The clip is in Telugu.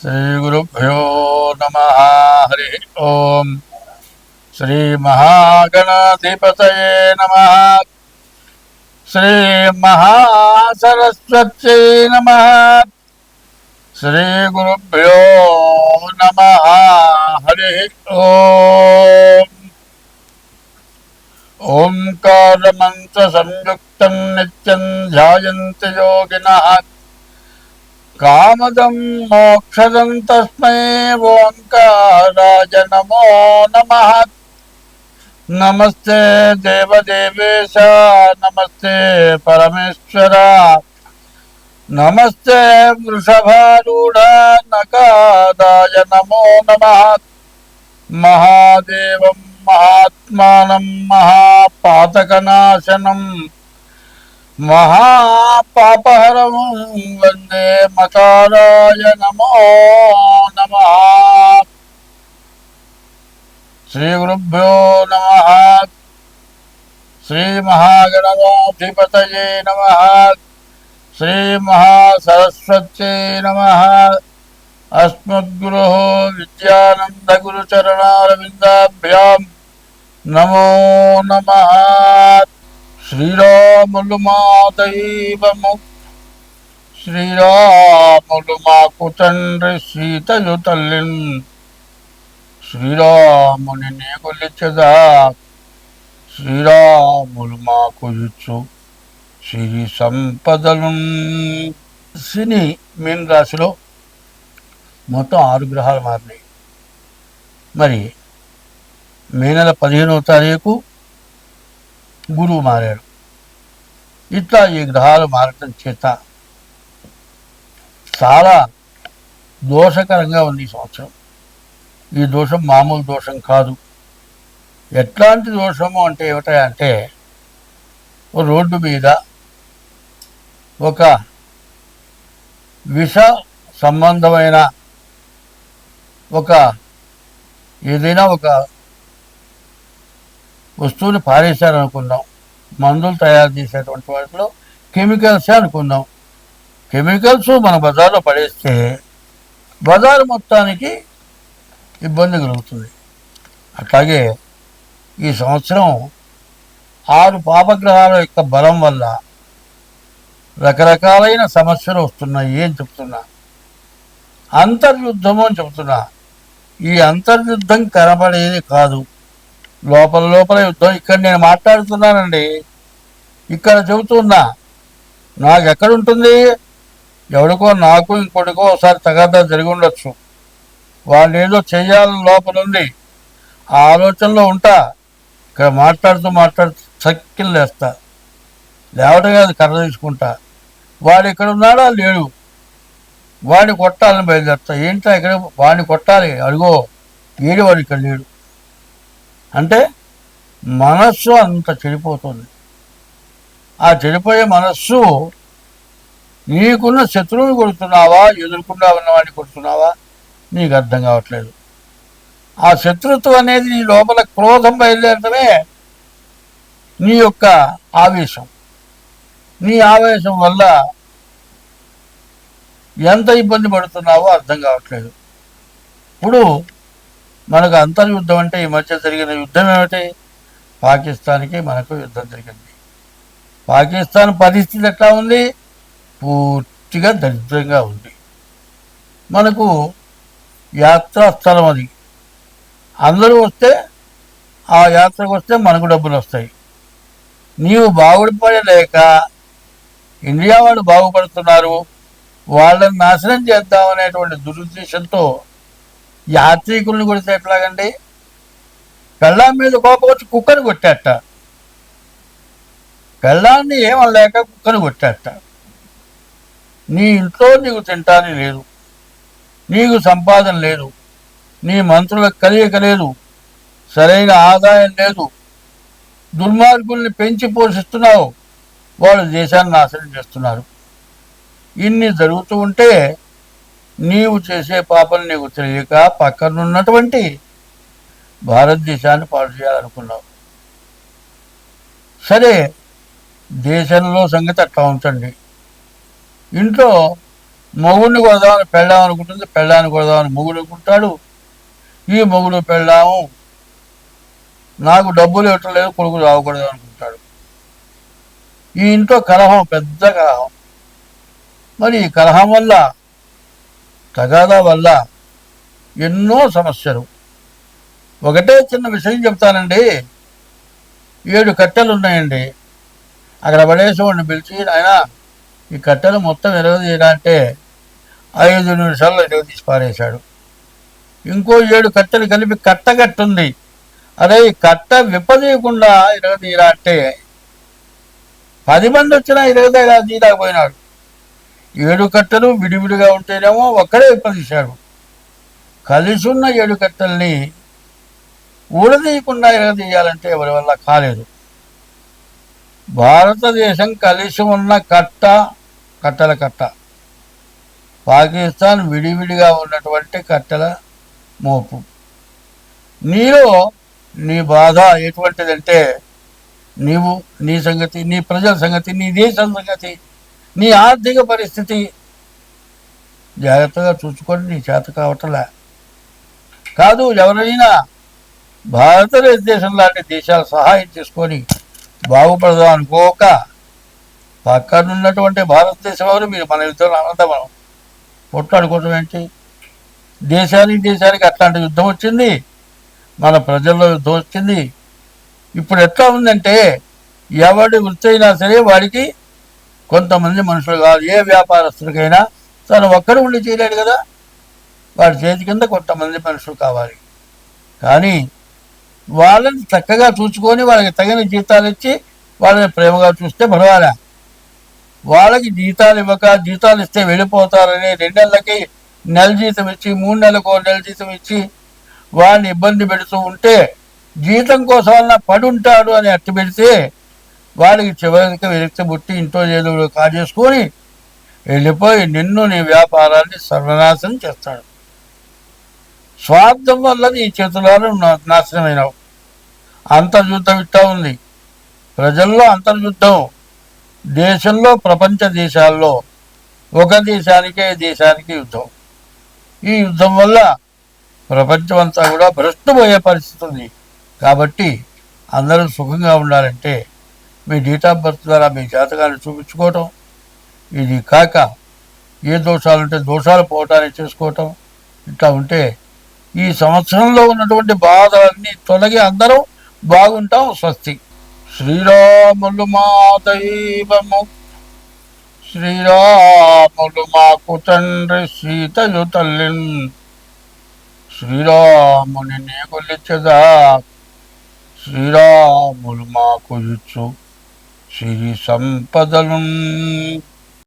श्रीगुरुभ्यो नमः। हरि ओम। श्री महागणाधिपतये नमः। श्री महासरस्वत्यै नमः। श्री गुरुभ्यो नमः। हरि ओम। ओंकारमंत्र संयुक्तं नित्यं ध्यायन्ति योगिनः कामदं मोक्षदं तस्मै ओंकाराय नमो नमः। नमस्ते देवदेवेश नमस्ते परमेश्वर नमस्ते वृषभारूढ़ नकादाय नमो नमः। महादेवं महात्मानं महापातकनाशनं महापापहरं वंदे मकाराय नमो नमः। श्री गुरुभ्यो नमः। श्री महागणाधिपतये नमः। श्री महासरस्वत्यै नमः। अस्मद्गुरोः विद्यानंद गुरुचरणारविंदाभ्यां नमो नमः। శ్రీరాములు మా దైవము శ్రీరాములు మాకు తండ్రి సీతయు తల్లిన్ శ్రీరాముని నీ కొలిచెదా శ్రీరాములు మాకు ఇచ్చు సిరి సంపదలు. శని మీన రాశిలో మొత్తం 6 గ్రహాలు మారినాయి. మరి మే నెల 15వ తారీఖు గురువు మారాడు. ఇట్లా ఈ గ్రహాలు మారటం చేత చాలా దోషకరంగా ఉంది ఈ సంవత్సరం. ఈ దోషం మామూలు దోషం కాదు. ఎట్లాంటి దోషము అంటే ఏమిటంటే, రోడ్డు మీద ఒక విష సంబంధమైన ఏదైనా ఒక వస్తువుని పారేశారనుకుందాం. మందులు తయారు చేసేటువంటి వాటిలో కెమికల్సే అనుకుందాం. కెమికల్స్ మన బజార్లో పడేస్తే బజారు మొత్తానికి ఇబ్బంది కలుగుతుంది. అట్లాగే ఈ సంవత్సరం 6 పాపగ్రహాల యొక్క బలం వల్ల రకరకాలైన సమస్యలు వస్తున్నాయి. ఏం చెప్తున్నా, అంతర్యుద్ధము అని చెప్తున్నా. ఈ అంతర్యుద్ధం కనబడేది కాదు, లోపల యుద్ధం. ఇక్కడ నేను మాట్లాడుతున్నానండి, ఇక్కడ చెబుతున్నా. నాకు ఎక్కడుంటుంది, ఎవడికో నాకు ఇంకోటికో ఒకసారి తగాదా జరిగి ఉండొచ్చు. వాళ్ళు ఏదో చెయ్యాలని లోపల ఉంది, ఆ ఆలోచనలో ఉంటా. ఇక్కడ మాట్లాడుతూ చక్కిలు లేస్తా, లేవటం కాదు కర్ర తీసుకుంటా. వాడు ఇక్కడ ఉన్నాడా లేడు, వాడిని కొట్టాలని బయలుదేరుతా. ఏంటో ఇక్కడ వాడిని కొట్టాలి, అడుగో ఏడు వాడు ఇక్కడ లేడు అంటే మనస్సు అంత చెడిపోతుంది. ఆ చెడిపోయే మనస్సు, నీకున్న శత్రువుని కొడుతున్నావా, ఎదుర్కొండా ఉన్నవాడిని కొడుతున్నావా, నీకు అర్థం కావట్లేదు. ఆ శత్రుత్వం అనేది నీ లోపల క్రోధం బయలుదేరటమే నీ యొక్క ఆవేశం. నీ ఆవేశం వల్ల ఎంత ఇబ్బంది పడుతున్నావో అర్థం కావట్లేదు. ఇప్పుడు మనకు అంతర్యుద్ధం అంటే ఈ మధ్య జరిగిన యుద్ధం ఏమిటి? పాకిస్తాన్కి మనకు యుద్ధం జరిగింది. పాకిస్తాన్ పరిస్థితి ఎట్లా ఉంది? పూర్తిగా దరిద్రంగా ఉంది. మనకు యాత్రా స్థలం అది. అందరూ వస్తే, ఆ యాత్రకు వస్తే మనకు డబ్బులు వస్తాయి. నీవు బాగుపడలేక ఇండియా వాళ్ళు బాగుపడుతున్నారు, వాళ్ళని నాశనం చేద్దామనేటువంటి దురుద్దేశంతో యాత్రికుల్ని కొడితే ఎట్లాగండి? పెళ్ళాం మీద కోపం వచ్చి కుక్కని కొట్టాట. పెళ్ళాన్ని ఏమనలేక కుక్కని కొట్టాట. నీ ఇంట్లో నీకు తింటాని లేదు, నీకు సంపాదన లేదు, నీ మంత్రులకు కలియక లేదు, సరైన ఆదాయం లేదు, దుర్మార్గుల్ని పెంచి పోషిస్తున్నావు, వాళ్ళు దేశాన్ని నాశనం చేస్తున్నారు. ఇన్ని జరుగుతూ ఉంటే నీవు చేసే పాపం నీకు తెలియక పక్కనున్నటువంటి భారతదేశాన్ని పాడు చేయాలనుకున్నావు. సరే, దేశంలో సంగతి అట్లా ఉంచండి. ఇంట్లో మొగుడిని కొడదామని పెళ్ళాం అనుకుంటుంది, పెళ్ళాన్ని కొడదామని మొగుడు అనుకుంటాడు. ఈ మొగుడు పెళ్ళాము నాకు డబ్బులు ఇవ్వట్లేదు, కొడుకు రావకూడదు అనుకుంటాడు. ఈ ఇంట్లో కలహం, పెద్ద కలహం. మరి ఈ కలహం వల్ల, తగాదా వల్ల ఎన్నో సమస్యలు. ఒకటే చిన్న విషయం చెప్తానండి. 7 కట్టెలు ఉన్నాయండి. అక్కడ పడేసి వాడిని పిలిచి, ఆయన ఈ కట్టెలు మొత్తం ఎరగదీయరా అంటే 5 నిమిషాల్లో ఎరగదీసి పారేశాడు. ఇంకో 7 కట్టెలు కలిపి కట్టగట్టుంది. అదే ఈ కట్ట విప్పదీయకుండా ఎరగదీయరా అంటే 10 మంది వచ్చినా తీయలేకపోయినాడు. 7 కట్టెలు విడివిడిగా ఉంటేనేమో ఒక్కడే విప్పదీశాడు. కలిసి ఉన్న 7 కట్టెల్ని ఊడదీయకుండా ఎరగదీయాలంటే ఎవరి వల్ల కాలేదు. భారతదేశం కలిసి ఉన్న కట్టెల కట్ట, పాకిస్తాన్ విడివిడిగా ఉన్నటువంటి కట్టెల మోపు. నీలో నీ బాధ ఎటువంటిదంటే, నీవు, నీ సంగతి, నీ ప్రజల సంగతి, నీ దేశం సంగతి, నీ ఆర్థిక పరిస్థితి జాగ్రత్తగా చూసుకొని నీ చేత కావటంలే. కాదు, ఎవరైనా భారతదేశం లాంటి దేశాలు సహాయం చేసుకొని బాగుపడదాం అనుకోక పక్కనున్నటువంటి భారతదేశం వారు మీరు మన యుద్ధం అనంతా మనం పొట్లాడుకోవటం ఏంటి? దేశానికి అట్లాంటి యుద్ధం వచ్చింది, మన ప్రజల్లో యుద్ధం వచ్చింది. ఇప్పుడు ఎట్లా ఉందంటే, ఎవడి వృత్తి అయినా సరే వాడికి కొంతమంది మనుషులు కావాలి. ఏ వ్యాపారస్తుడికైనా తను ఒక్కడు ఉండి చేయలేడు కదా, వాడి చేతి కింద కొంతమంది మనుషులు కావాలి. కానీ వాళ్ళని చక్కగా చూసుకొని వాళ్ళకి తగిన జీతాలు ఇచ్చి వాళ్ళని ప్రేమగా చూస్తే పర్వాలే. వాళ్ళకి జీతాలు ఇవ్వక, జీతాలు ఇస్తే వెళ్ళిపోతారని 2 నెలలకి నెల జీతం ఇచ్చి, 3 నెలలకు నెల జీతం ఇచ్చి వాడిని ఇబ్బంది పెడుతూ ఉంటే, జీతం కోసమన్నా పడుంటాడు అని అట్టు పెడితే వాడికి చివరికి విరక్తి పుట్టి ఇంట్లో ఏదో కాజేసుకొని వెళ్ళిపోయి నిన్ను, నీ వ్యాపారాన్ని సర్వనాశనం చేస్తాడు. స్వార్థం వల్ల నీ చేతులలో నాశనమైనవు. అంతర్యుద్ధం ఇట్టా ఉంది. ప్రజల్లో అంతర్యుద్ధం, దేశంలో, ప్రపంచ దేశాల్లో ఒక దేశానికి యుద్ధం. ఈ యుద్ధం వల్ల ప్రపంచం అంతా కూడా భ్రష్టుపోయే పరిస్థితి ఉంది. కాబట్టి అందరూ సుఖంగా ఉండాలంటే మీ డేట్ ఆఫ్ బర్త్ ద్వారా మీ జాతకాన్ని చూపించుకోవటం, ఇది కాక ఏ దోషాలుంటే దోషాలు పోవటానికి చేసుకోవటం, ఇట్లా ఉంటే ఈ సంవత్సరంలో ఉన్నటువంటి బాధలన్నీ తొలగి అందరూ బాగుంటాం. స్వస్తి. శ్రీరాములు మా దైవము, శ్రీరాములు మాకు తండ్రి, సీతయు తల్లిన్, శ్రీరాముని నీ కొలిచెదా, శ్రీరాములు మాకు ఇచ్చు సిరి సంపదలు.